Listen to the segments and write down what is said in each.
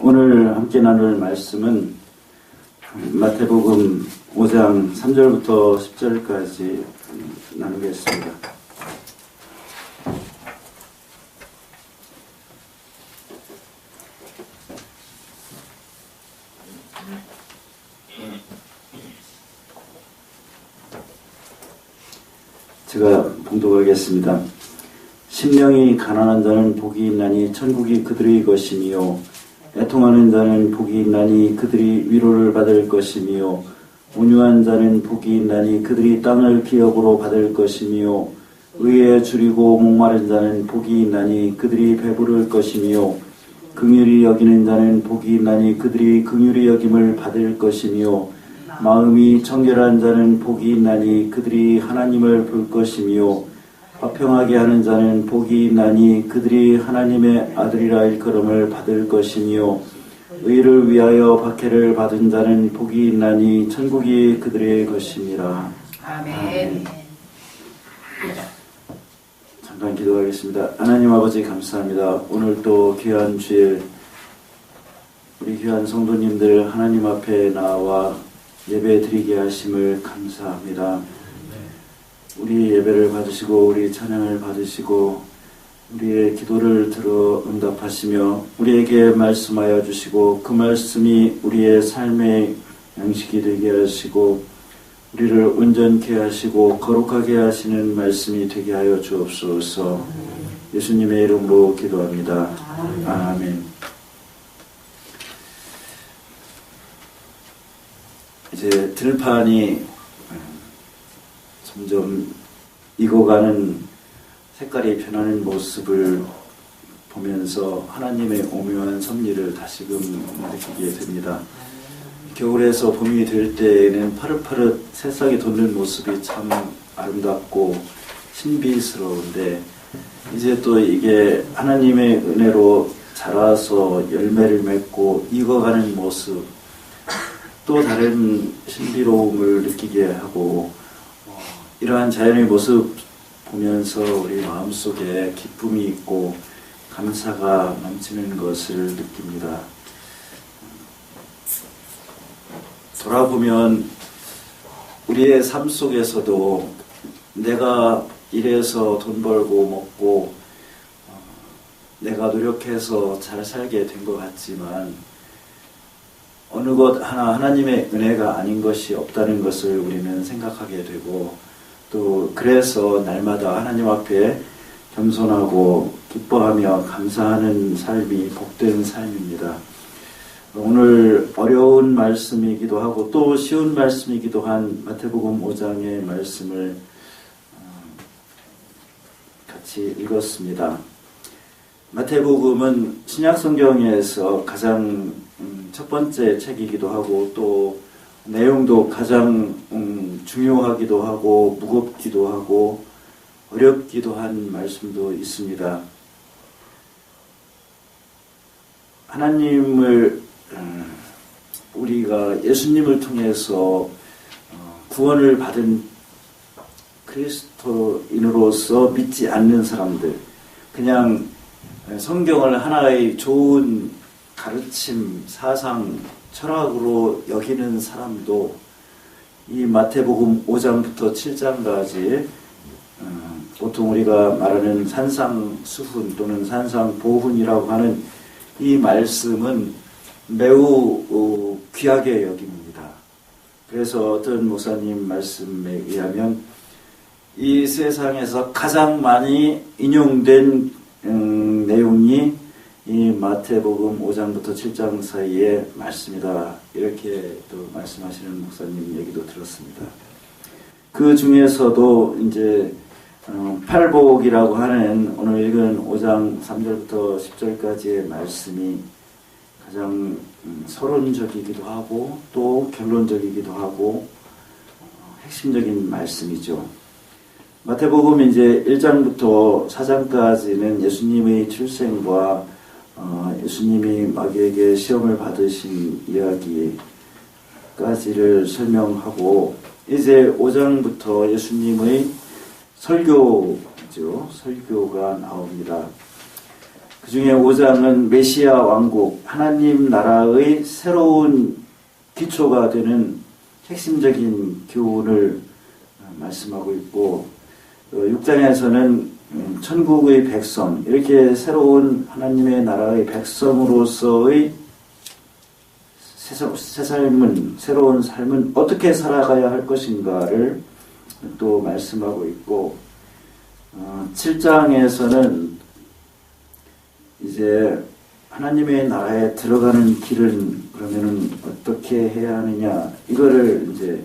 오늘 함께 나눌 말씀은 마태복음 5장 3절부터 10절까지 나누겠습니다. 제가 봉독하겠습니다. 심령이 가난한 자는 복이 있나니 천국이 그들의 것이며 애통하는 자는 복이 있나니 그들이 위로를 받을 것이며 온유한 자는 복이 있나니 그들이 땅을 기업으로 받을 것이며 의에 줄이고 목마른 자는 복이 있나니 그들이 배부를 것이며 긍휼히 여기는 자는 복이 있나니 그들이 긍휼히 여김을 받을 것이며 마음이 청결한 자는 복이 있나니 그들이 하나님을 볼 것이며 화평하게 하는 자는 복이 있나니 그들이 하나님의 아들이라 일컬음을 받을 것이며 의를 위하여 박해를 받은 자는 복이 있나니 천국이 그들의 것임이라. 아멘. 잠깐 기도하겠습니다. 하나님 아버지 감사합니다. 오늘 또 귀한 주일 우리 귀한 성도님들 하나님 앞에 나와 예배 드리게 하심을 감사합니다. 우리 예배를 받으시고 우리 찬양을 받으시고 우리의 기도를 들어 응답하시며 우리에게 말씀하여 주시고 그 말씀이 우리의 삶의 양식이 되게 하시고 우리를 온전케 하시고 거룩하게 하시는 말씀이 되게 하여 주옵소서. 예수님의 이름으로 기도합니다. 아멘. 이제 들판이 점점 익어가는 색깔이 변하는 모습을 보면서 하나님의 오묘한 섭리를 다시금 느끼게 됩니다. 겨울에서 봄이 될 때에는 파릇파릇 새싹이 돋는 모습이 참 아름답고 신비스러운데 이제 또 이게 하나님의 은혜로 자라서 열매를 맺고 익어가는 모습 또 다른 신비로움을 느끼게 하고 이러한 자연의 모습 보면서 우리 마음속에 기쁨이 있고 감사가 넘치는 것을 느낍니다. 돌아보면 우리의 삶 속에서도 내가 일해서 돈 벌고 먹고 내가 노력해서 잘 살게 된 것 같지만 어느 것 하나 하나님의 은혜가 아닌 것이 없다는 것을 우리는 생각하게 되고 또 그래서 날마다 하나님 앞에 겸손하고 기뻐하며 감사하는 삶이 복된 삶입니다. 오늘 어려운 말씀이기도 하고 또 쉬운 말씀이기도 한 마태복음 5장의 말씀을 같이 읽었습니다. 마태복음은 신약성경에서 가장 첫 번째 책이기도 하고 또 내용도 가장 중요하기도 하고 무겁기도 하고 어렵기도 한 말씀도 있습니다. 하나님을 우리가 예수님을 통해서 구원을 받은 그리스도인으로서 믿지 않는 사람들, 그냥 성경을 하나의 좋은 가르침, 사상, 철학으로 여기는 사람도 이 마태복음 5장부터 7장까지 보통 우리가 말하는 산상수훈 또는 산상보훈이라고 하는 이 말씀은 매우 귀하게 여깁니다. 그래서 어떤 목사님 말씀에 의하면 이 세상에서 가장 많이 인용된 내용이 이 마태복음 5장부터 7장 사이의 말씀이다. 이렇게 또 말씀하시는 목사님 얘기도 들었습니다. 그 중에서도 이제 팔복이라고 하는 오늘 읽은 5장 3절부터 10절까지의 말씀이 가장 서론적이기도 하고 또 결론적이기도 하고 핵심적인 말씀이죠. 마태복음 이제 1장부터 4장까지는 예수님의 출생과 예수님이 마귀에게 시험을 받으신 이야기까지를 설명하고 이제 5장부터 예수님의 설교죠. 설교가 나옵니다. 그 중에 5장은 메시아 왕국, 하나님 나라의 새로운 기초가 되는 핵심적인 교훈을 말씀하고 있고, 6장에서는 천국의 백성, 이렇게 새로운 하나님의 나라의 백성으로서의 새로운 삶은 어떻게 살아가야 할 것인가를 또 말씀하고 있고, 7장에서는 이제 하나님의 나라에 들어가는 길은 그러면은 어떻게 해야 하느냐, 이거를 이제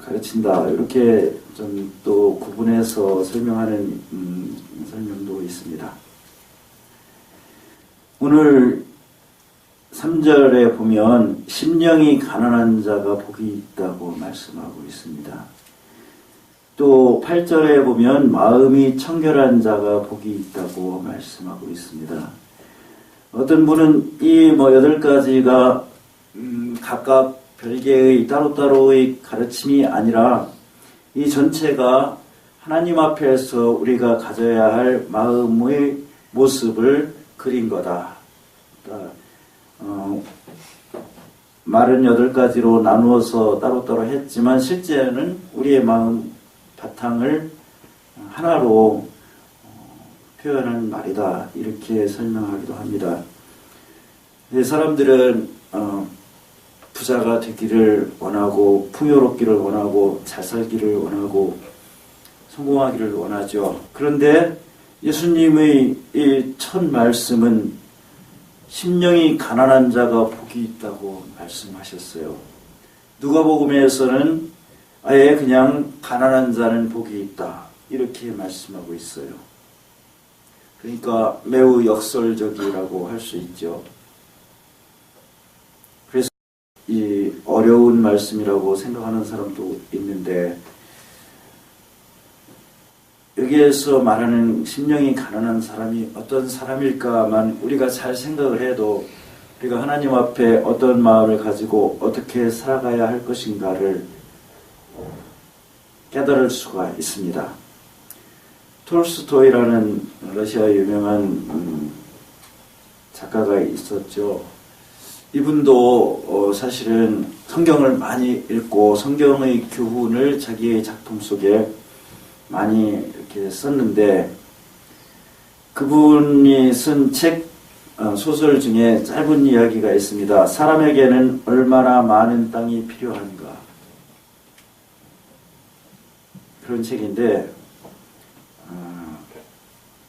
가르친다. 이렇게 좀 또 구분해서 설명하는 설명도 있습니다. 오늘 3절에 보면 심령이 가난한 자가 복이 있다고 말씀하고 있습니다. 또 8절에 보면 마음이 청결한 자가 복이 있다고 말씀하고 있습니다. 어떤 분은 이 8가지가 각각 별개의 따로따로의 가르침이 아니라 이 전체가 하나님 앞에서 우리가 가져야 할 마음의 모습을 그린 거다. 그러니까 말은 8가지로 나누어서 따로따로 했지만 실제는 우리의 마음 바탕을 하나로 표현한 말이다. 이렇게 설명하기도 합니다. 사람들은 부자가 되기를 원하고 풍요롭기를 원하고 잘 살기를 원하고 성공하기를 원하죠. 그런데 예수님의 이 첫 말씀은 심령이 가난한 자가 복이 있다고 말씀하셨어요. 누가복음에서는 아예 그냥 가난한 자는 복이 있다 이렇게 말씀하고 있어요. 그러니까 매우 역설적이라고 할 수 있죠. 그래서 이 어려운 말씀이라고 생각하는 사람도 있는데, 여기에서 말하는 심령이 가난한 사람이 어떤 사람일까만 우리가 잘 생각을 해도 우리가 하나님 앞에 어떤 마음을 가지고 어떻게 살아가야 할 것인가를 깨달을 수가 있습니다. 톨스토이라는 러시아 유명한 작가가 있었죠. 이분도 사실은 성경을 많이 읽고 성경의 교훈을 자기의 작품 속에 많이 이렇게 썼는데, 그분이 쓴 책 소설 중에 짧은 이야기가 있습니다. 사람에게는 얼마나 많은 땅이 필요한가, 그런 책인데,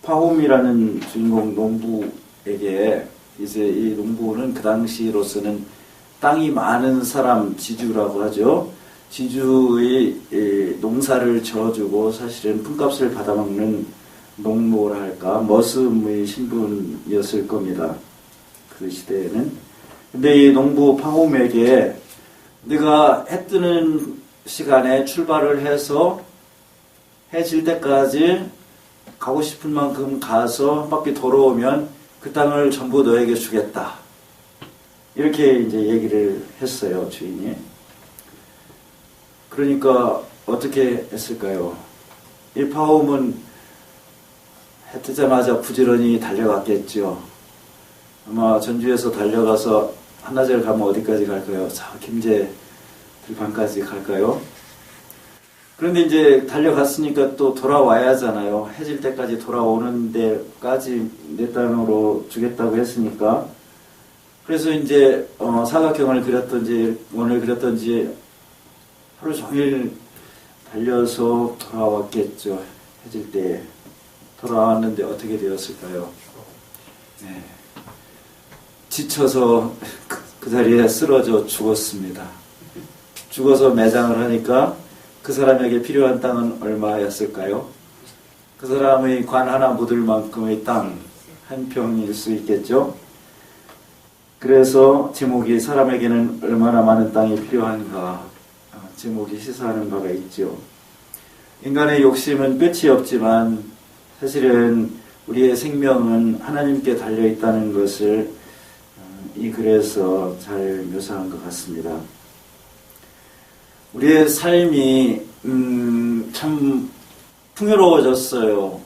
파홈이라는 주인공 농부에게 이제 이 농부는 그 당시로서는 땅이 많은 사람, 지주라고 하죠. 지주의 농사를 져주고 사실은 품값을 받아먹는 농노라 할까, 머슴의 신분이었을 겁니다. 그 시대에는. 근데 이 농부 파홈에게 네가 해 뜨는 시간에 출발을 해서 해 질 때까지 가고 싶은 만큼 가서 한 바퀴 돌아오면 그 땅을 전부 너에게 주겠다. 이렇게 이제 얘기를 했어요, 주인이. 그러니까 어떻게 했을까요? 이 파홈은 해 뜨자마자 부지런히 달려갔겠죠. 아마 전주에서 달려가서 한나절 가면 어디까지 갈까요? 자, 김제 들판까지 갈까요? 그런데 이제 달려갔으니까 또 돌아와야 하잖아요. 해질 때까지 돌아오는 데까지 내 땅으로 주겠다고 했으니까. 그래서 이제 사각형을 그렸던지 원을 그렸던지 하루 종일 달려서 돌아왔겠죠. 해질 때 돌아왔는데 어떻게 되었을까요? 네. 지쳐서 그 자리에 쓰러져 죽었습니다. 죽어서 매장을 하니까 그 사람에게 필요한 땅은 얼마였을까요? 그 사람의 관 하나 묻을 만큼의 땅, 한 평일 수 있겠죠? 그래서 제목이 사람에게는 얼마나 많은 땅이 필요한가, 제목이 시사하는 바가 있죠. 인간의 욕심은 끝이 없지만 사실은 우리의 생명은 하나님께 달려있다는 것을 이 글에서 잘 묘사한 것 같습니다. 우리의 삶이 참 풍요로워졌어요.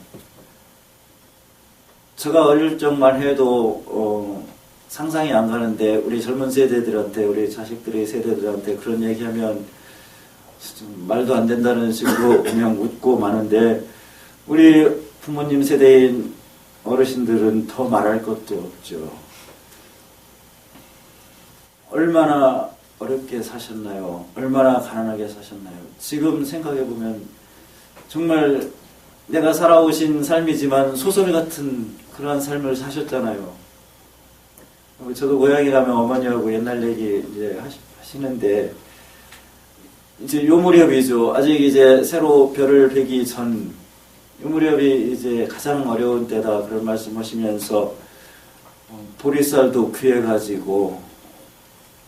제가 어릴 적만 해도 상상이 안 가는데 우리 젊은 세대들한테 우리 자식들의 세대들한테 그런 얘기하면 말도 안 된다는 식으로 그냥 웃고 마는데 우리 부모님 세대인 어르신들은 더 말할 것도 없죠. 얼마나 어렵게 사셨나요? 얼마나 가난하게 사셨나요? 지금 생각해보면 정말 내가 살아오신 삶이지만 소설 같은 그러한 삶을 사셨잖아요. 저도 고향에 가면 어머니하고 옛날 얘기 이제 하시는데 이제 요 무렵이죠. 아직 이제 새로 별을 베기 전 요 무렵이 이제 가장 어려운 때다 그런 말씀하시면서 보리쌀도 귀해가지고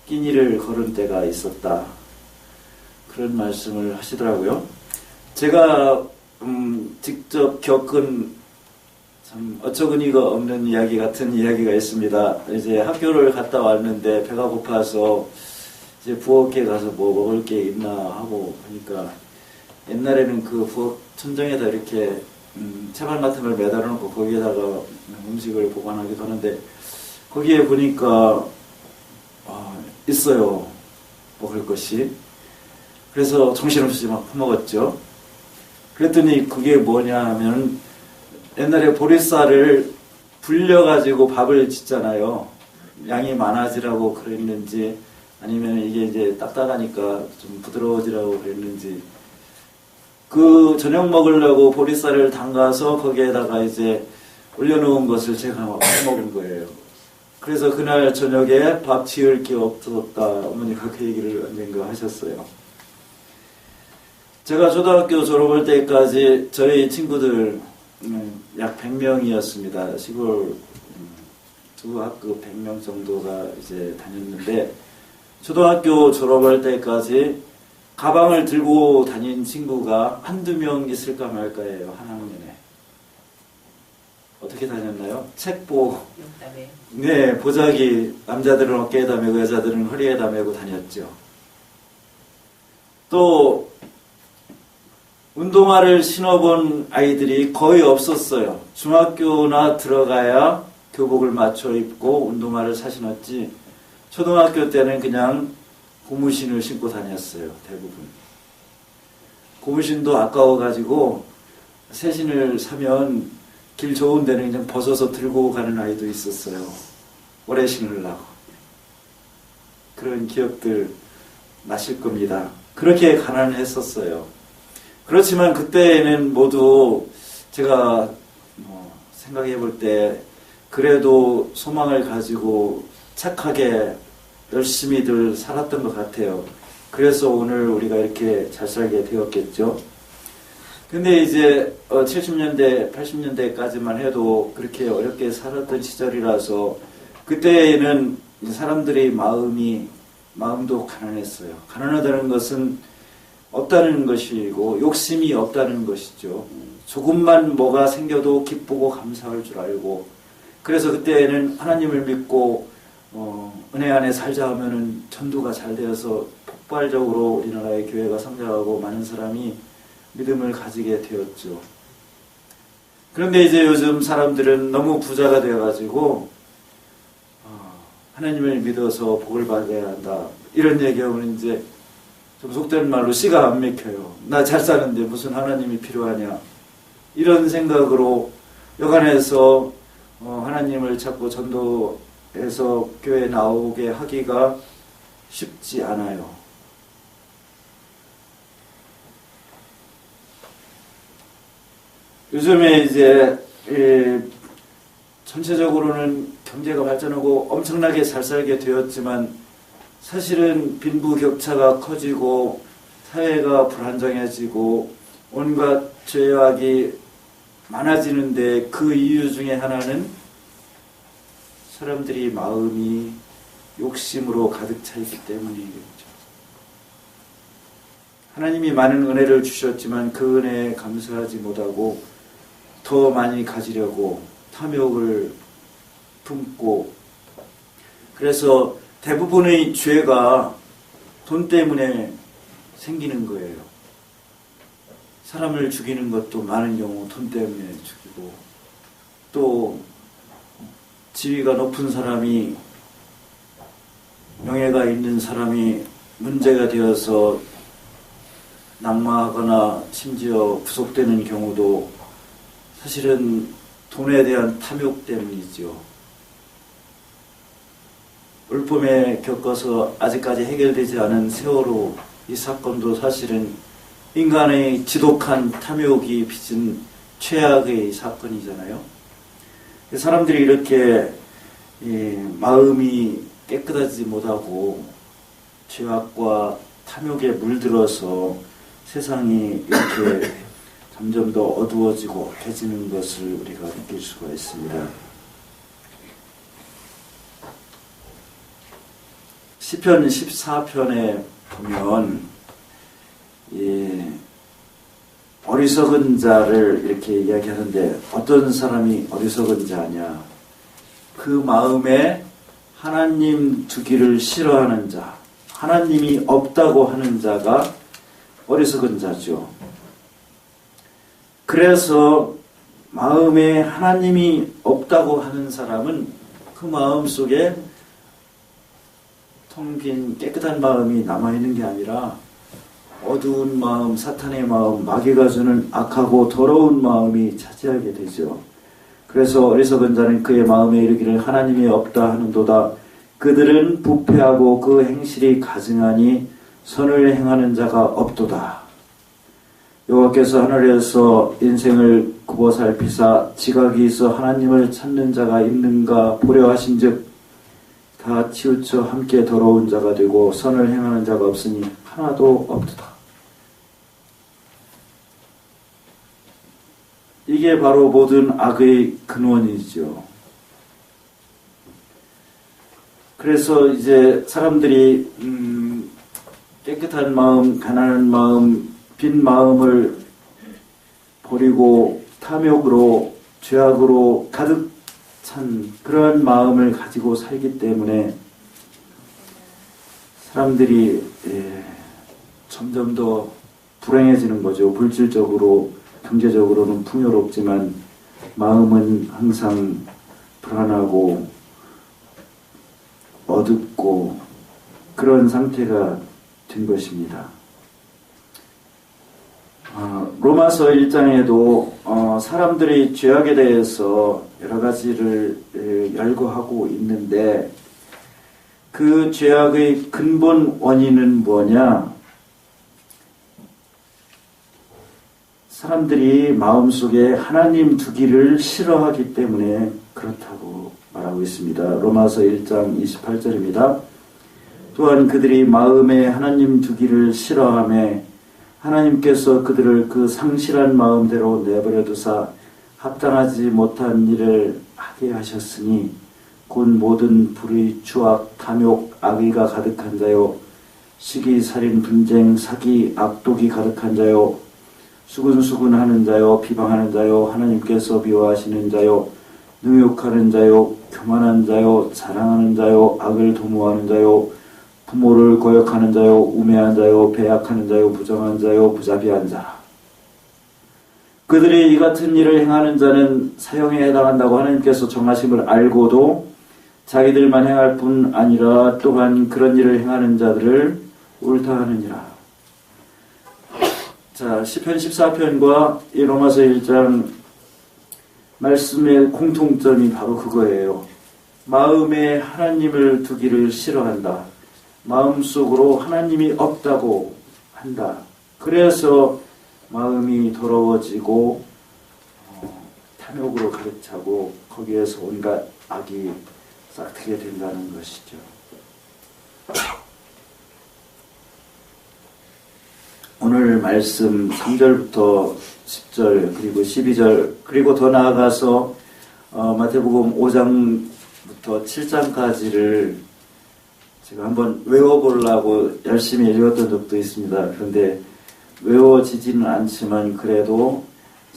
끼니를 걸은 때가 있었다 그런 말씀을 하시더라고요. 제가 직접 겪은 참 어처구니가 없는 이야기 같은 이야기가 있습니다. 이제 학교를 갔다 왔는데 배가 고파서 이제 부엌에 가서 뭐 먹을 게 있나 하고 보니까 옛날에는 그 부엌 천정에다 이렇게 채반 같은 걸 매달아 놓고 거기에다가 음식을 보관하기도 하는데 거기에 보니까 있어요. 먹을 것이. 그래서 정신없이 막 퍼먹었죠. 그랬더니 그게 뭐냐 하면 옛날에 보리쌀을 불려가지고 밥을 짓잖아요. 양이 많아지라고 그랬는지 아니면 이게 이제 딱딱하니까 좀 부드러워지라고 그랬는지 그 저녁 먹으려고 보리쌀을 담가서 거기에다가 이제 올려놓은 것을 제가 막 먹은 거예요. 그래서 그날 저녁에 밥 지을 게 없었다. 어머니가 그 얘기를 언젠가 하셨어요. 제가 초등학교 졸업할 때까지 저희 친구들 약 100명이었습니다. 시골 두 학급 100명 정도가 이제 다녔는데 초등학교 졸업할 때까지 가방을 들고 다닌 친구가 한두 명 있을까 말까예요. 한 학년에. 어떻게 다녔나요? 책보. 네, 보자기 남자들은 어깨에다 메고 여자들은 허리에다 메고 다녔죠. 또 운동화를 신어본 아이들이 거의 없었어요. 중학교나 들어가야 교복을 맞춰 입고 운동화를 사 신었지 초등학교 때는 그냥 고무신을 신고 다녔어요. 대부분. 고무신도 아까워가지고 새 신을 사면 길 좋은 데는 그냥 벗어서 들고 가는 아이도 있었어요. 오래 신으려고. 그런 기억들 나실 겁니다. 그렇게 가난했었어요. 그렇지만 그때는 모두 제가 생각해 볼 때 그래도 소망을 가지고 착하게 열심히들 살았던 것 같아요. 그래서 오늘 우리가 이렇게 잘 살게 되었겠죠. 근데 이제 70년대, 80년대까지만 해도 그렇게 어렵게 살았던 시절이라서 그때는 사람들의 마음도 가난했어요. 가난하다는 것은 없다는 것이고 욕심이 없다는 것이죠. 조금만 뭐가 생겨도 기쁘고 감사할 줄 알고 그래서 그때는 하나님을 믿고 은혜 안에 살자 하면은 전도가 잘 되어서 폭발적으로 우리나라의 교회가 성장하고 많은 사람이 믿음을 가지게 되었죠. 그런데 이제 요즘 사람들은 너무 부자가 되어가지고 하나님을 믿어서 복을 받아야 한다. 이런 얘기하면 이제 좀 속된 말로 씨가 안 맥혀요. 나 잘 사는데 무슨 하나님이 필요하냐. 이런 생각으로 여간해서 하나님을 찾고 전도해서 교회에 나오게 하기가 쉽지 않아요. 요즘에 이제 전체적으로는 경제가 발전하고 엄청나게 잘 살게 되었지만 사실은 빈부격차가 커지고 사회가 불안정해지고 온갖 죄악이 많아지는데 그 이유 중에 하나는 사람들이 마음이 욕심으로 가득 차 있기 때문이겠죠. 하나님이 많은 은혜를 주셨지만 그 은혜에 감사하지 못하고 더 많이 가지려고 탐욕을 품고 그래서 대부분의 죄가 돈 때문에 생기는 거예요. 사람을 죽이는 것도 많은 경우 돈 때문에 죽이고 또 지위가 높은 사람이, 명예가 있는 사람이 문제가 되어서 낙마하거나 심지어 구속되는 경우도 사실은 돈에 대한 탐욕 때문이죠. 울품에 겪어서 아직까지 해결되지 않은 세월호 이 사건도 사실은 인간의 지독한 탐욕이 빚은 최악의 사건이잖아요. 사람들이 이렇게 마음이 깨끗하지 못하고 죄악과 탐욕에 물들어서 세상이 이렇게 점점 더 어두워지고 해지는 것을 우리가 느낄 수가 있습니다. 시편 14편에 보면 어리석은 자를 이렇게 이야기하는데, 어떤 사람이 어리석은 자냐? 그 마음에 하나님 두기를 싫어하는 자, 하나님이 없다고 하는 자가 어리석은 자죠. 그래서 마음에 하나님이 없다고 하는 사람은 그 마음 속에 텅 빈 깨끗한 마음이 남아있는 게 아니라 어두운 마음, 사탄의 마음, 마귀가 주는 악하고 더러운 마음이 차지하게 되죠. 그래서 어리석은 자는 그의 마음에 이르기를 하나님이 없다 하는도다. 그들은 부패하고 그 행실이 가증하니 선을 행하는 자가 없도다. 여호와께서 하늘에서 인생을 굽어 살피사 지각이 있어 하나님을 찾는 자가 있는가 보려 하신즉 다 치우쳐 함께 더러운 자가 되고 선을 행하는 자가 없으니 하나도 없도다. 이게 바로 모든 악의 근원이죠. 그래서 이제 사람들이 깨끗한 마음, 가난한 마음, 빈 마음을 버리고 탐욕으로, 죄악으로 가득 찬 그런 마음을 가지고 살기 때문에 사람들이 점점 더 불행해지는 거죠. 물질적으로, 경제적으로는 풍요롭지만 마음은 항상 불안하고 어둡고 그런 상태가 된 것입니다. 로마서 1장에도 사람들이 죄악에 대해서 여러 가지를 열거하고 있는데, 그 죄악의 근본 원인은 뭐냐? 사람들이 마음속에 하나님 두기를 싫어하기 때문에 그렇다고 말하고 있습니다. 로마서 1장 28절입니다. 또한 그들이 마음에 하나님 두기를 싫어하며 하나님께서 그들을 그 상실한 마음대로 내버려 두사 합당하지 못한 일을 하게 하셨으니 곧 모든 불의, 추악, 탐욕, 악의가 가득한 자요, 시기, 살인, 분쟁, 사기, 악독이 가득한 자요, 수근수근하는 자요, 비방하는 자요, 하나님께서 미워하시는 자요, 능욕하는 자요, 교만한 자요, 자랑하는 자요, 악을 도모하는 자요, 부모를 거역하는 자요, 우매한 자요, 배약하는 자요, 부정한 자요, 부자비한 자. 그들이 이 같은 일을 행하는 자는 사형에 해당한다고 하나님께서 정하심을 알고도 자기들만 행할 뿐 아니라 또한 그런 일을 행하는 자들을 옳다 하느니라. 자, 시편 14편과 이 로마서 1장 말씀의 공통점이 바로 그거예요. 마음에 하나님을 두기를 싫어한다. 마음속으로 하나님이 없다고 한다. 그래서 마음이 더러워지고 탐욕으로 가득 차고 거기에서 온갖 악이 싹트게 된다는 것이죠. 오늘 말씀 3절부터 10절 그리고 12절 그리고 더 나아가서 마태복음 5장부터 7장까지를 제가 한번 외워보려고 열심히 읽었던 적도 있습니다. 그런데 외워지지는 않지만 그래도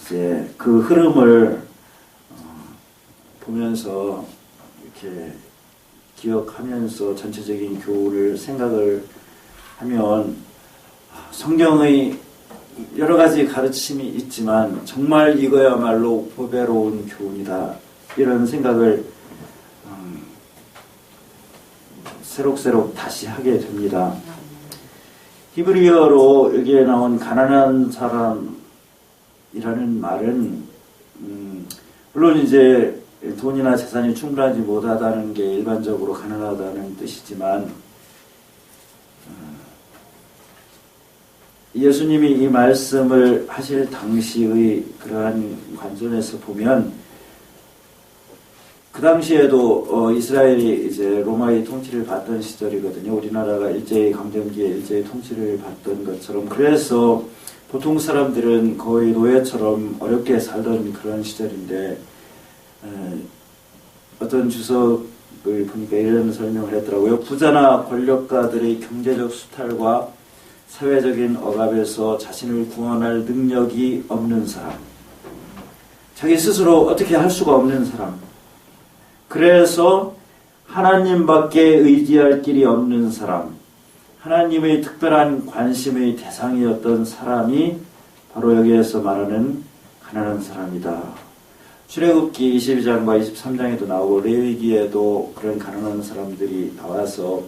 이제 그 흐름을 보면서 이렇게 기억하면서 전체적인 교훈을 생각을 하면 성경의 여러 가지 가르침이 있지만 정말 이거야말로 보배로운 교훈이다. 이런 생각을 새록새록 다시 하게 됩니다. 히브리어로 여기에 나온 가난한 사람이라는 말은 물론 이제 돈이나 재산이 충분하지 못하다는 게 일반적으로 가난하다는 뜻이지만 예수님이 이 말씀을 하실 당시의 그러한 관점에서 보면 그 당시에도 이스라엘이 이제 로마의 통치를 받던 시절이거든요. 우리나라가 일제히 강점기에 일제히 통치를 받던 것처럼. 그래서 보통 사람들은 거의 노예처럼 어렵게 살던 그런 시절인데 어떤 주석을 보니까 이런 설명을 했더라고요. 부자나 권력가들의 경제적 수탈과 사회적인 억압에서 자신을 구원할 능력이 없는 사람, 자기 스스로 어떻게 할 수가 없는 사람, 그래서 하나님밖에 의지할 길이 없는 사람, 하나님의 특별한 관심의 대상이었던 사람이 바로 여기에서 말하는 가난한 사람이다. 출애굽기 22장과 23장에도 나오고 레위기에도 그런 가난한 사람들이 나와서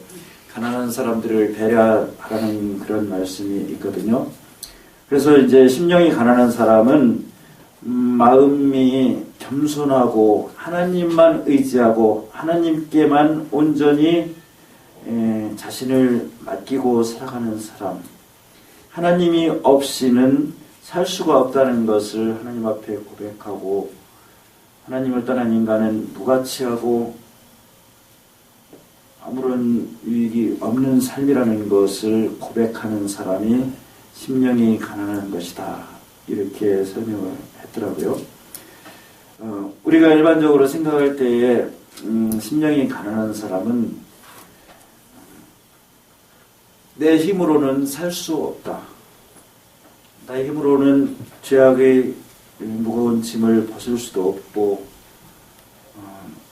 가난한 사람들을 배려하라는 그런 말씀이 있거든요. 그래서 이제 심령이 가난한 사람은 마음이 겸손하고 하나님만 의지하고 하나님께만 온전히 자신을 맡기고 살아가는 사람, 하나님이 없이는 살 수가 없다는 것을 하나님 앞에 고백하고 하나님을 떠난 인간은 무가치하고 아무런 유익이 없는 삶이라는 것을 고백하는 사람이 심령이 가난한 것이다. 이렇게 설명을 했더라고요. 우리가 일반적으로 생각할 때에 심령이 가난한 사람은 내 힘으로는 살 수 없다. 나의 힘으로는 죄악의 무거운 짐을 벗을 수도 없고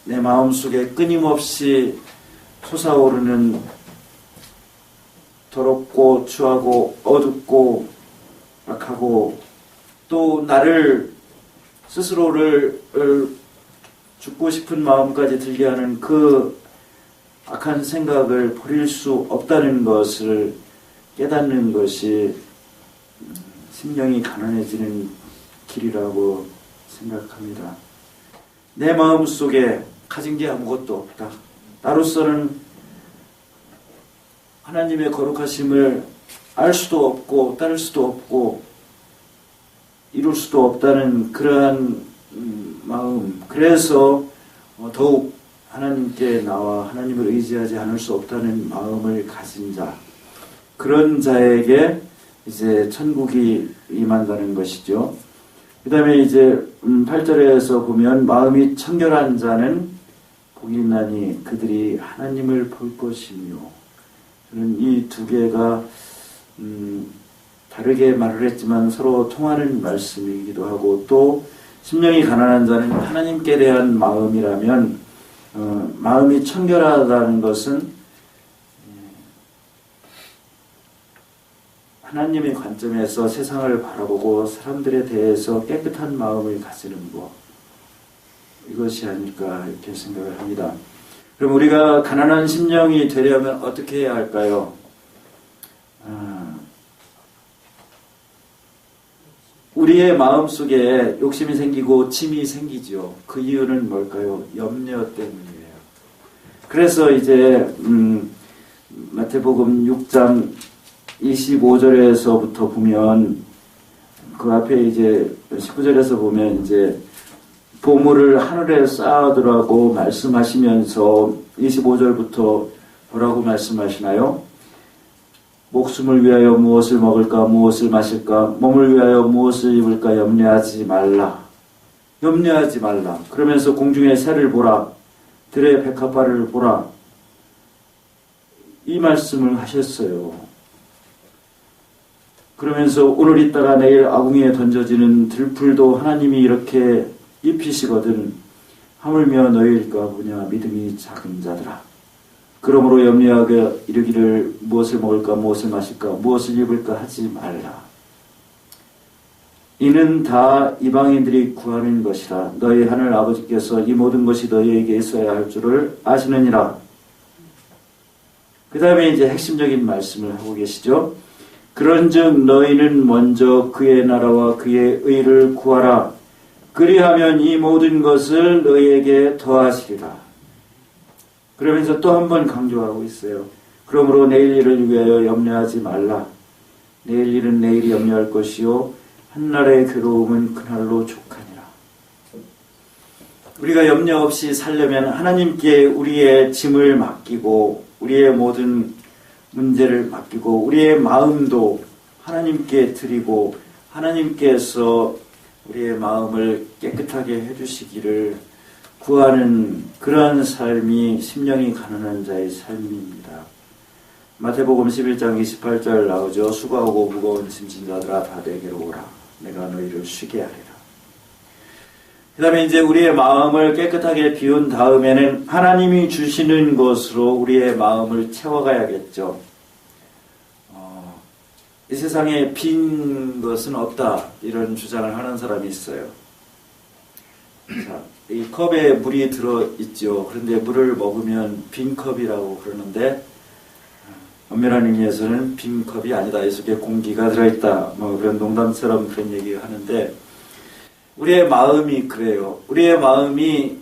내 마음속에 끊임없이 솟아오르는 더럽고 추하고 어둡고 악하고 또 나를 스스로를 죽고 싶은 마음까지 들게 하는 그 악한 생각을 버릴 수 없다는 것을 깨닫는 것이 심령이 가난해지는 길이라고 생각합니다. 내 마음속에 가진 게 아무것도 없다. 나로서는 하나님의 거룩하심을 알 수도 없고 따를 수도 없고 이룰 수도 없다는 그러한 마음, 그래서 더욱 하나님께 나와 하나님을 의지하지 않을 수 없다는 마음을 가진 자, 그런 자에게 이제 천국이 임한다는 것이죠. 그 다음에 이제 8절에서 보면 마음이 청결한 자는 복이 있나니 그들이 하나님을 볼 것이며, 저는 이 두 개가 다르게 말을 했지만 서로 통하는 말씀이기도 하고, 또 심령이 가난한 자는 하나님께 대한 마음이라면 마음이 청결하다는 것은 하나님의 관점에서 세상을 바라보고 사람들에 대해서 깨끗한 마음을 가지는 것, 이것이 아닐까 이렇게 생각을 합니다. 그럼 우리가 가난한 심령이 되려면 어떻게 해야 할까요? 우리의 마음속에 욕심이 생기고 짐이 생기죠. 그 이유는 뭘까요? 염려 때문이에요. 그래서 이제 마태복음 6장 25절에서부터 보면, 그 앞에 이제 19절에서 보면 이제 보물을 하늘에 쌓아두라고 말씀하시면서 25절부터 뭐라고 말씀하시나요? 목숨을 위하여 무엇을 먹을까, 무엇을 마실까, 몸을 위하여 무엇을 입을까 염려하지 말라. 염려하지 말라. 그러면서 공중의 새를 보라, 들의 백합화를 보라, 이 말씀을 하셨어요. 그러면서 오늘 있다가 내일 아궁이에 던져지는 들풀도 하나님이 이렇게 입히시거든 하물며 너희일까 보냐 믿음이 작은 자들아. 그러므로 염려하게 이르기를 무엇을 먹을까, 무엇을 마실까, 무엇을 입을까 하지 말라. 이는 다 이방인들이 구하는 것이라. 너희 하늘 아버지께서 이 모든 것이 너희에게 있어야 할 줄을 아시느니라. 그 다음에 이제 핵심적인 말씀을 하고 계시죠. 그런즉 너희는 먼저 그의 나라와 그의 의를 구하라. 그리하면 이 모든 것을 너희에게 더하시리라. 그러면서 또 한 번 강조하고 있어요. 그러므로 내일 일을 위하여 염려하지 말라. 내일 일은 내일이 염려할 것이요 한날의 괴로움은 그날로 족하니라. 우리가 염려 없이 살려면 하나님께 우리의 짐을 맡기고 우리의 모든 문제를 맡기고 우리의 마음도 하나님께 드리고 하나님께서 우리의 마음을 깨끗하게 해주시기를 구하는 그러한 삶이 심령이 가난한 자의 삶입니다. 마태복음 11장 28절 나오죠. 수고하고 무거운 짐진 자들아 다 내게로 오라. 내가 너희를 쉬게 하리라. 그 다음에 이제 우리의 마음을 깨끗하게 비운 다음에는 하나님이 주시는 것으로 우리의 마음을 채워가야겠죠. 이 세상에 빈 것은 없다 이런 주장을 하는 사람이 있어요. 자, 이 컵에 물이 들어있죠. 그런데 물을 먹으면 빈 컵이라고 그러는데 엄밀한 의미에서는 빈 컵이 아니다. 이 속에 공기가 들어있다. 뭐 그런 농담처럼 그런 얘기를 하는데 우리의 마음이 그래요. 우리의 마음이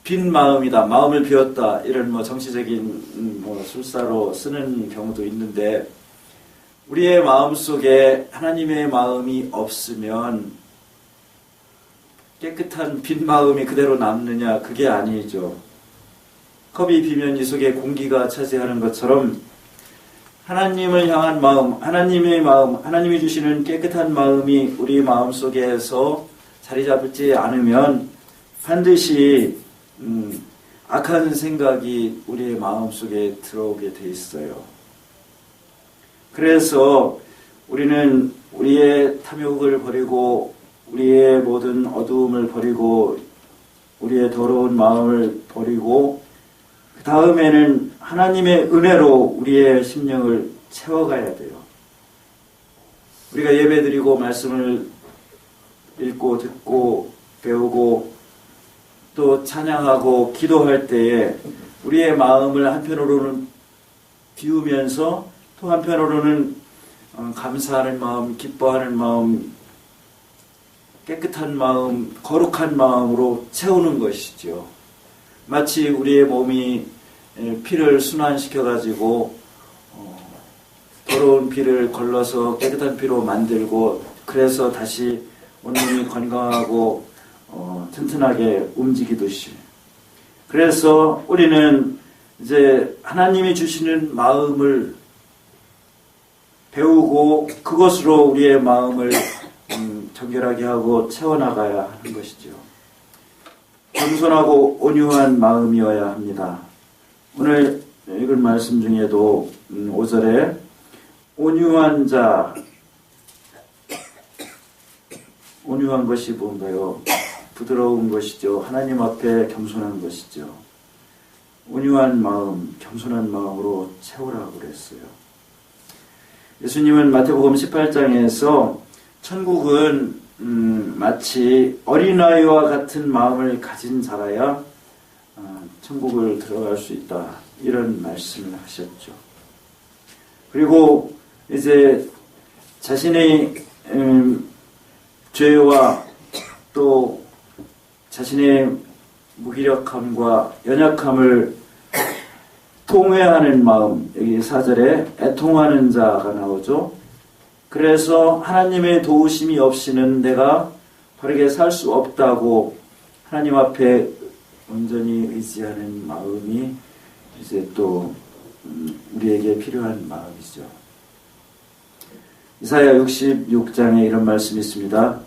빈 마음이다. 마음을 비웠다. 이런 뭐 정치적인 술사로 쓰는 경우도 있는데 우리의 마음 속에 하나님의 마음이 없으면 깨끗한 빈 마음이 그대로 남느냐? 그게 아니죠. 컵이 비면 이 속에 공기가 차지하는 것처럼 하나님을 향한 마음, 하나님의 마음, 하나님이 주시는 깨끗한 마음이 우리 마음 속에서 자리 잡지 않으면 반드시 악한 생각이 우리의 마음 속에 들어오게 돼 있어요. 그래서 우리는 우리의 탐욕을 버리고 우리의 모든 어두움을 버리고 우리의 더러운 마음을 버리고 그 다음에는 하나님의 은혜로 우리의 심령을 채워가야 돼요. 우리가 예배드리고 말씀을 읽고 듣고 배우고 또 찬양하고 기도할 때에 우리의 마음을 한편으로는 비우면서 또 한편으로는 감사하는 마음, 기뻐하는 마음, 깨끗한 마음, 거룩한 마음으로 채우는 것이죠. 마치 우리의 몸이 피를 순환시켜가지고 더러운 피를 걸러서 깨끗한 피로 만들고 그래서 다시 온몸이 건강하고 튼튼하게 움직이듯이 그래서 우리는 이제 하나님이 주시는 마음을 배우고 그것으로 우리의 마음을 정결하게 하고 채워나가야 하는 것이죠. 겸손하고 온유한 마음이어야 합니다. 오늘 읽은 말씀 중에도 5절에 온유한 자, 온유한 것이 뭔가요? 부드러운 것이죠. 하나님 앞에 겸손한 것이죠. 온유한 마음, 겸손한 마음으로 채우라고 그랬어요. 예수님은 마태복음 18장에서 천국은 마치 어린아이와 같은 마음을 가진 자라야 천국을 들어갈 수 있다. 이런 말씀을 하셨죠. 그리고 이제 자신의 죄와 또 자신의 무기력함과 연약함을 통회하는 마음, 여기 4절에 애통하는 자가 나오죠. 그래서 하나님의 도우심이 없이는 내가 바르게 살 수 없다고 하나님 앞에 온전히 의지하는 마음이 이제 또 우리에게 필요한 마음이죠. 이사야 66장에 이런 말씀이 있습니다.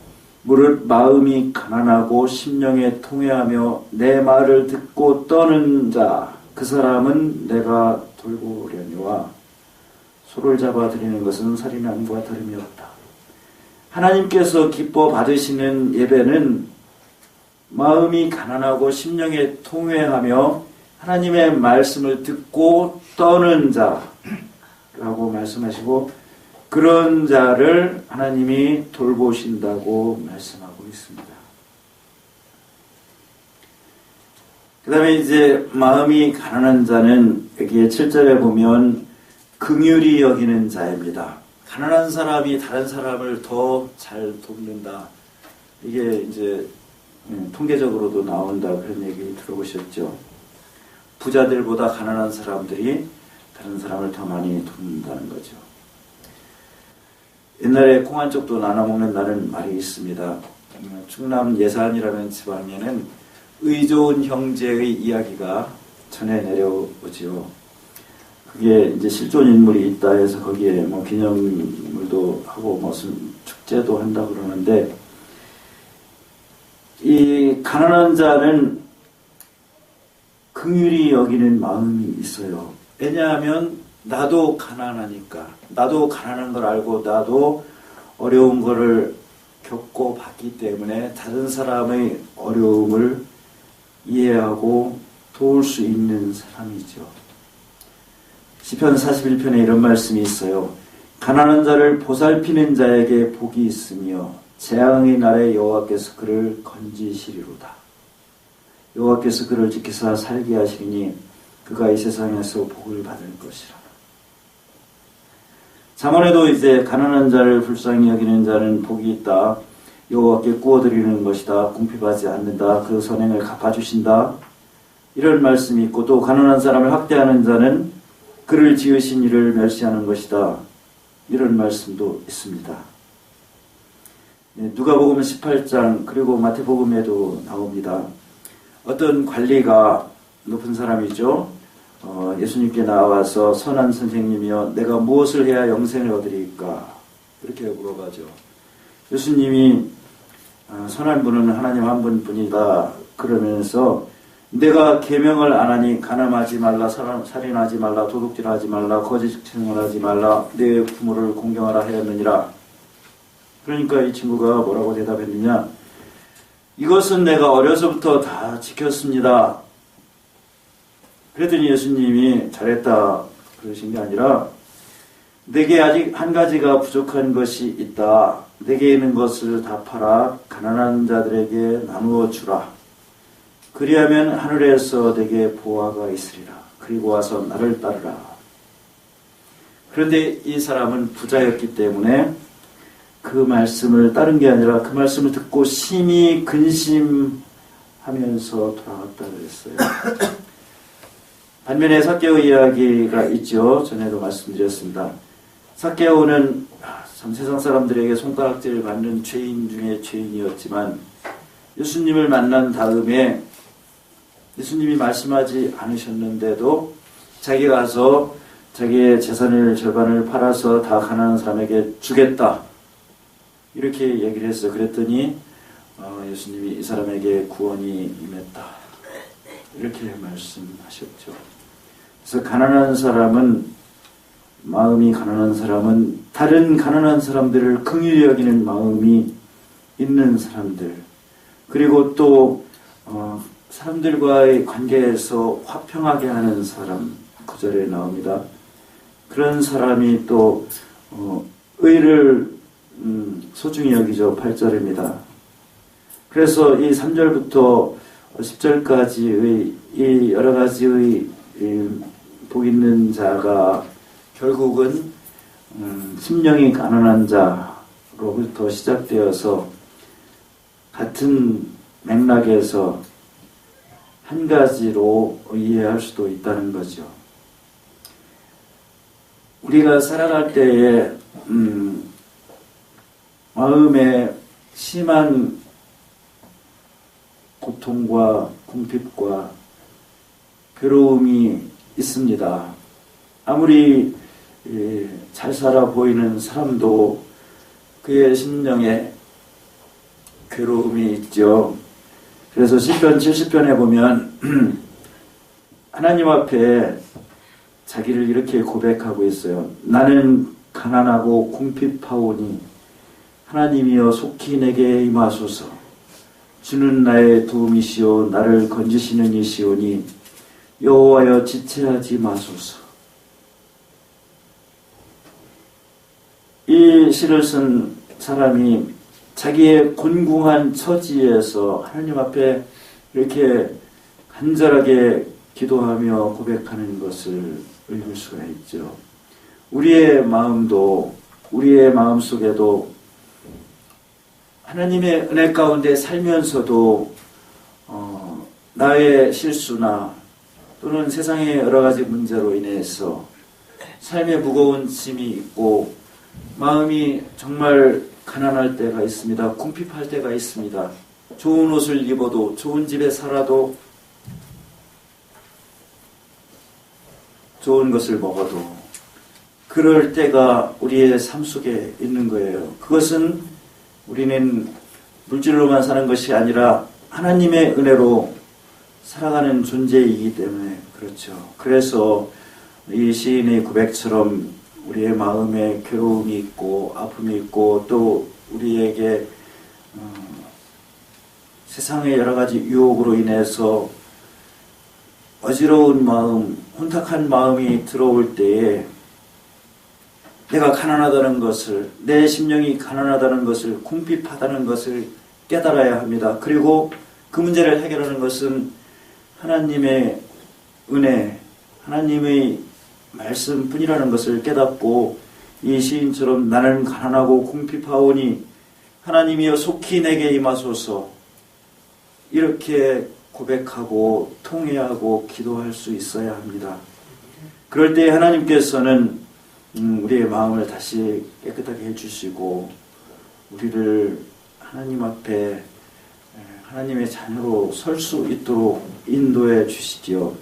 무릇 마음이 가난하고 심령에 통회하며 내 말을 듣고 떠는 자 그 사람은 내가 돌보려니와 소를 잡아 드리는 것은 살인함과 다름이 없다. 하나님께서 기뻐 받으시는 예배는 마음이 가난하고 심령에 통회하며 하나님의 말씀을 듣고 떠는 자라고 말씀하시고 그런 자를 하나님이 돌보신다고 말씀하고 있습니다. 그 다음에 이제 마음이 가난한 자는 여기에 7절에 보면 긍휼히 여기는 자입니다. 가난한 사람이 다른 사람을 더 잘 돕는다. 이게 이제 통계적으로도 나온다. 그런 얘기 들어보셨죠? 부자들보다 가난한 사람들이 다른 사람을 더 많이 돕는다는 거죠. 옛날에 공안 쪽도 나눠 먹는다는 말이 있습니다. 충남 예산이라는 지방에는 의 좋은 형제의 이야기가 전해 내려오지요. 그게 이제 실존 인물이 있다 해서 거기에 뭐 기념물도 하고 무슨 축제도 한다 그러는데, 이 가난한 자는 긍휼히 여기는 마음이 있어요. 왜냐하면 나도 가난하니까, 나도 가난한 걸 알고 나도 어려운 거를 겪고 봤기 때문에 다른 사람의 어려움을 이해하고 도울 수 있는 사람이죠. 시편 41편에 이런 말씀이 있어요. 가난한 자를 보살피는 자에게 복이 있으며 재앙의 날에 여호와께서 그를 건지시리로다. 여호와께서 그를 지키사 살게 하시리니 그가 이 세상에서 복을 받을 것이라. 잠언에도 이제 가난한 자를 불쌍히 여기는 자는 복이 있다. 여호와께 구워드리는 것이다. 궁핍하지 않는다. 그 선행을 갚아주신다. 이런 말씀이 있고, 또 가난한 사람을 학대하는 자는 그를 지으신 이를 멸시하는 것이다. 이런 말씀도 있습니다. 누가복음 18장 그리고 마태복음에도 나옵니다. 어떤 관리가, 높은 사람이죠. 예수님께 나와서 선한 선생님이여 내가 무엇을 해야 영생을 얻으리까? 이렇게 물어봐죠. 예수님이 선한 분은 하나님 한 분뿐이다 그러면서 내가 계명을 안 하니 간음하지 말라, 살인하지 말라, 도둑질하지 말라, 거짓 증언하지 말라, 내 부모를 공경하라 하였느니라. 그러니까 이 친구가 뭐라고 대답했느냐? 이것은 내가 어려서부터 다 지켰습니다. 그랬더니 예수님이 잘했다 그러신 게 아니라, 내게 아직 한 가지가 부족한 것이 있다. 내게 있는 것을 다 팔아 가난한 자들에게 나누어 주라. 그리하면 하늘에서 내게 보화가 있으리라. 그리고 와서 나를 따르라. 그런데 이 사람은 부자였기 때문에 그 말씀을 따른 게 아니라 그 말씀을 듣고 심히 근심하면서 돌아갔다 그랬어요. 반면에 삭개오 이야기가 있죠. 전에도 말씀드렸습니다. 삭개오는 참 세상 사람들에게 손가락질을 받는 죄인 중에 죄인이었지만, 예수님을 만난 다음에 예수님이 말씀하지 않으셨는데도 자기가 가서 자기의 재산을 절반을 팔아서 다 가난한 사람에게 주겠다 이렇게 얘기를 했어요. 그랬더니 예수님이 이 사람에게 구원이 임했다 이렇게 말씀하셨죠. 그래서 가난한 사람은, 마음이 가난한 사람은 다른 가난한 사람들을 긍휼히 여기는 마음이 있는 사람들, 그리고 또 사람들과의 관계에서 화평하게 하는 사람, 9절에 나옵니다. 그런 사람이 또 의를 소중히 여기죠. 8절입니다. 그래서 이 3절부터 10절까지의 이 여러 가지의 복 있는 자가 결국은 심령이 가난한 자로부터 시작되어서 같은 맥락에서 한 가지로 이해할 수도 있다는 거죠. 우리가 살아갈 때에 마음에 심한 고통과 궁핍과 괴로움이 있습니다. 아무리 잘 살아 보이는 사람도 그의 심령에 괴로움이 있죠. 그래서 시편 70편에 보면 하나님 앞에 자기를 이렇게 고백하고 있어요. 나는 가난하고 궁핍하오니 하나님이여 속히 내게 임하소서. 주는 나의 도움이시오 나를 건지시는 이시오니 여호와여 지체하지 마소서. 이 시를 쓴 사람이 자기의 곤궁한 처지에서 하나님 앞에 이렇게 간절하게 기도하며 고백하는 것을 읽을 수가 있죠. 우리의 마음도, 우리의 마음 속에도 하나님의 은혜 가운데 살면서도 나의 실수나 또는 세상의 여러 가지 문제로 인해서 삶에 무거운 짐이 있고 마음이 정말 가난할 때가 있습니다. 궁핍할 때가 있습니다. 좋은 옷을 입어도, 좋은 집에 살아도, 좋은 것을 먹어도 그럴 때가 우리의 삶 속에 있는 거예요. 그것은 우리는 물질로만 사는 것이 아니라 하나님의 은혜로 살아가는 존재이기 때문에 그렇죠. 그래서 이 시인의 고백처럼 우리의 마음에 괴로움이 있고 아픔이 있고 또 우리에게 세상의 여러 가지 유혹으로 인해서 어지러운 마음, 혼탁한 마음이 들어올 때에 내가 가난하다는 것을, 내 심령이 가난하다는 것을, 궁핍하다는 것을 깨달아야 합니다. 그리고 그 문제를 해결하는 것은 하나님의 은혜, 하나님의 말씀뿐이라는 것을 깨닫고 이 시인처럼 나는 가난하고 궁핍하오니 하나님이여 속히 내게 임하소서 이렇게 고백하고 통회하고 기도할 수 있어야 합니다. 그럴 때 하나님께서는 우리의 마음을 다시 깨끗하게 해주시고 우리를 하나님 앞에 하나님의 자녀로 설 수 있도록 인도해 주시지요.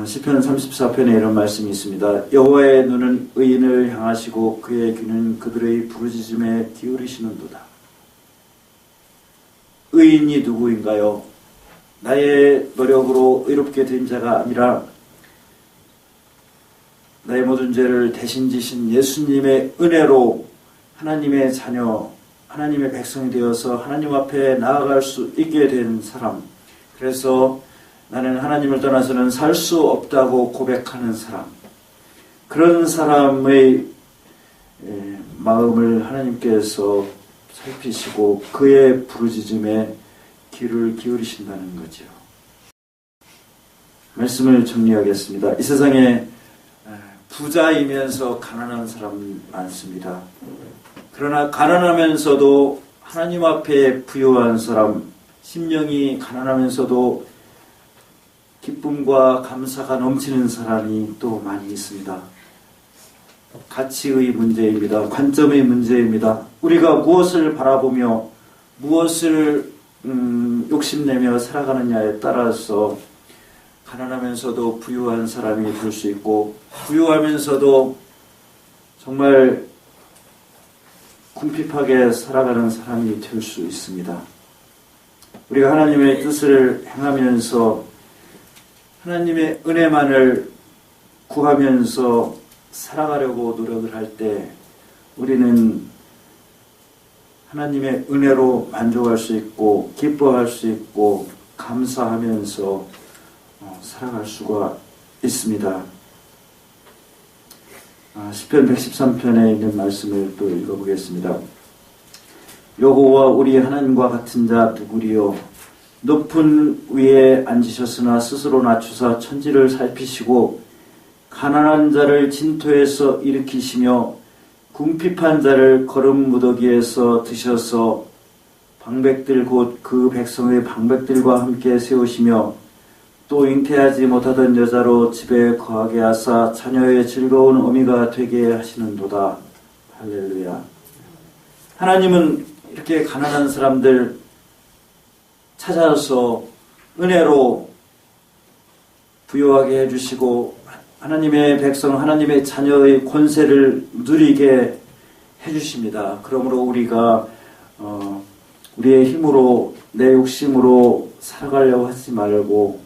시편 34편에 이런 말씀이 있습니다. 여호와의 눈은 의인을 향하시고 그의 귀는 그들의 부르짖음에 기울이시는도다. 의인이 누구인가요? 나의 노력으로 의롭게 된 자가 아니라 나의 모든 죄를 대신 지신 예수님의 은혜로 하나님의 자녀, 하나님의 백성이 되어서 하나님 앞에 나아갈 수 있게 된 사람. 그래서 나는 하나님을 떠나서는 살 수 없다고 고백하는 사람. 그런 사람의 마음을 하나님께서 살피시고 그의 부르짖음에 귀를 기울이신다는 거죠. 말씀을 정리하겠습니다. 이 세상에 부자이면서 가난한 사람 많습니다. 그러나 가난하면서도 하나님 앞에 부유한 사람, 심령이 가난하면서도 기쁨과 감사가 넘치는 사람이 또 많이 있습니다. 가치의 문제입니다. 관점의 문제입니다. 우리가 무엇을 바라보며 무엇을 욕심내며 살아가느냐에 따라서 가난하면서도 부유한 사람이 될 수 있고 부유하면서도 정말 궁핍하게 살아가는 사람이 될 수 있습니다. 우리가 하나님의 뜻을 행하면서 하나님의 은혜만을 구하면서 살아가려고 노력을 할 때 우리는 하나님의 은혜로 만족할 수 있고 기뻐할 수 있고 감사하면서 살아갈 수가 있습니다. 시편 113편에 있는 말씀을 또 읽어보겠습니다. 여호와 우리 하나님과 같은 자 누구리요? 높은 위에 앉으셨으나 스스로 낮추사 천지를 살피시고 가난한 자를 진토에서 일으키시며 궁핍한 자를 거름 무더기에서 드셔서 방백들 곧 그 백성의 방백들과 함께 세우시며 또 잉태하지 못하던 여자로 집에 거하게 하사 자녀의 즐거운 어미가 되게 하시는도다. 할렐루야. 하나님은 이렇게 가난한 사람들 찾아서 은혜로 부유하게 해주시고 하나님의 백성, 하나님의 자녀의 권세를 누리게 해주십니다. 그러므로 우리가 우리의 힘으로 내 욕심으로 살아가려고 하지 말고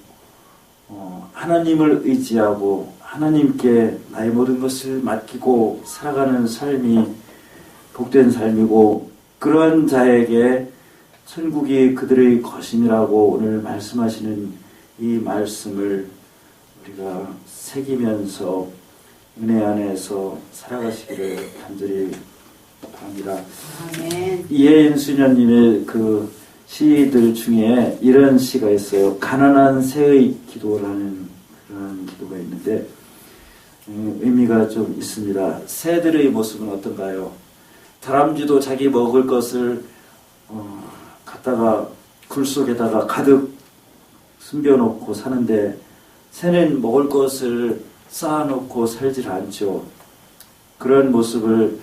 하나님을 의지하고 하나님께 나의 모든 것을 맡기고 살아가는 삶이 복된 삶이고 그런 자에게 천국이 그들의 것임이라고 오늘 말씀하시는 이 말씀을 우리가 새기면서 은혜 안에서 살아가시기를 간절히 바랍니다. 아멘. 이혜인 수녀님의 그 시들 중에 이런 시가 있어요. 가난한 새의 기도라는 그런 기도가 있는데 의미가 좀 있습니다. 새들의 모습은 어떤가요? 다람쥐도 자기 먹을 것을 갖다가 굴 속에다가 가득 숨겨놓고 사는데 새는 먹을 것을 쌓아놓고 살질 않죠. 그런 모습을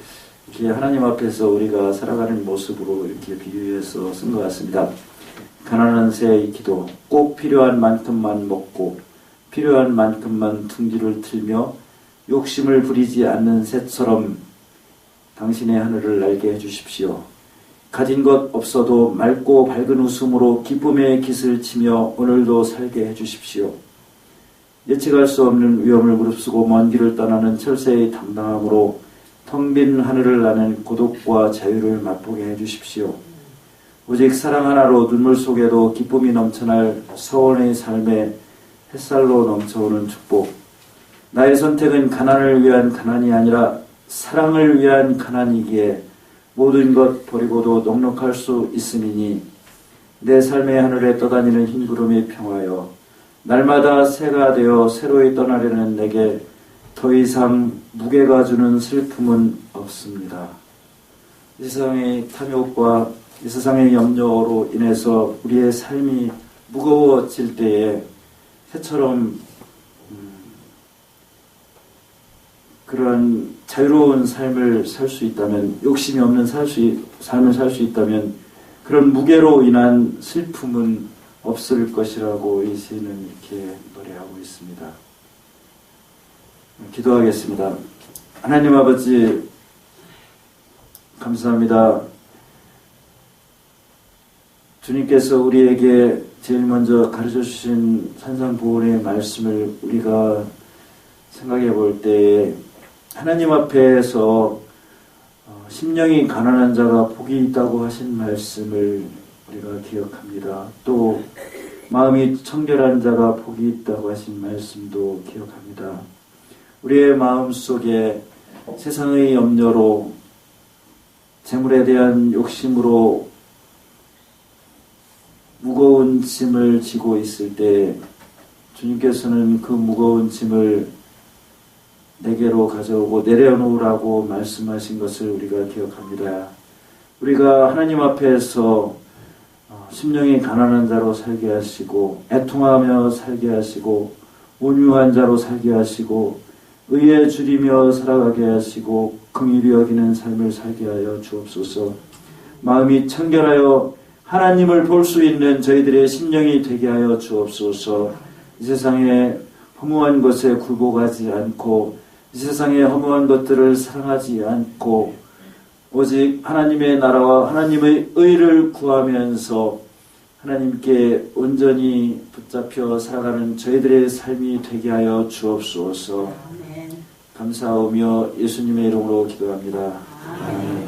이렇게 하나님 앞에서 우리가 살아가는 모습으로 이렇게 비유해서 쓴 것 같습니다. 가난한 새의 기도, 꼭 필요한 만큼만 먹고 필요한 만큼만 둥지를 틀며 욕심을 부리지 않는 새처럼 당신의 하늘을 날게 해주십시오. 가진 것 없어도 맑고 밝은 웃음으로 기쁨의 깃을 치며 오늘도 살게 해주십시오. 예측할 수 없는 위험을 무릅쓰고 먼 길을 떠나는 철새의 당당함으로 텅 빈 하늘을 나는 고독과 자유를 맛보게 해주십시오. 오직 사랑 하나로 눈물 속에도 기쁨이 넘쳐날 서원의 삶에 햇살로 넘쳐오는 축복. 나의 선택은 가난을 위한 가난이 아니라 사랑을 위한 가난이기에 모든 것 버리고도 넉넉할 수 있음이니 내 삶의 하늘에 떠다니는 흰 구름이 평하여 날마다 새가 되어 새로이 떠나려는 내게 더 이상 무게가 주는 슬픔은 없습니다. 이 세상의 탐욕과 이 세상의 염려로 인해서 우리의 삶이 무거워질 때에 새처럼 그런 자유로운 삶을 살 수 있다면, 욕심이 없는 삶을 살 수 있다면 그런 무게로 인한 슬픔은 없을 것이라고 이 시는 이렇게 노래하고 있습니다. 기도하겠습니다. 하나님 아버지 감사합니다. 주님께서 우리에게 제일 먼저 가르쳐 주신 산상보훈의 말씀을 우리가 생각해 볼 때 하나님 앞에서 심령이 가난한 자가 복이 있다고 하신 말씀을 우리가 기억합니다. 또 마음이 청결한 자가 복이 있다고 하신 말씀도 기억합니다. 우리의 마음 속에 세상의 염려로 재물에 대한 욕심으로 무거운 짐을 지고 있을 때 주님께서는 그 무거운 짐을 내게로 가져오고 내려놓으라고 말씀하신 것을 우리가 기억합니다. 우리가 하나님 앞에서 심령이 가난한 자로 살게 하시고 애통하며 살게 하시고 온유한 자로 살게 하시고 의에 줄이며 살아가게 하시고 긍휼히 여기는 삶을 살게 하여 주옵소서. 마음이 청결하여 하나님을 볼 수 있는 저희들의 심령이 되게 하여 주옵소서. 이 세상에 허무한 것에 굴복하지 않고 이 세상의 허무한 것들을 사랑하지 않고 오직 하나님의 나라와 하나님의 의를 구하면서 하나님께 온전히 붙잡혀 살아가는 저희들의 삶이 되게 하여 주옵소서. 감사하며 예수님의 이름으로 기도합니다. 아멘.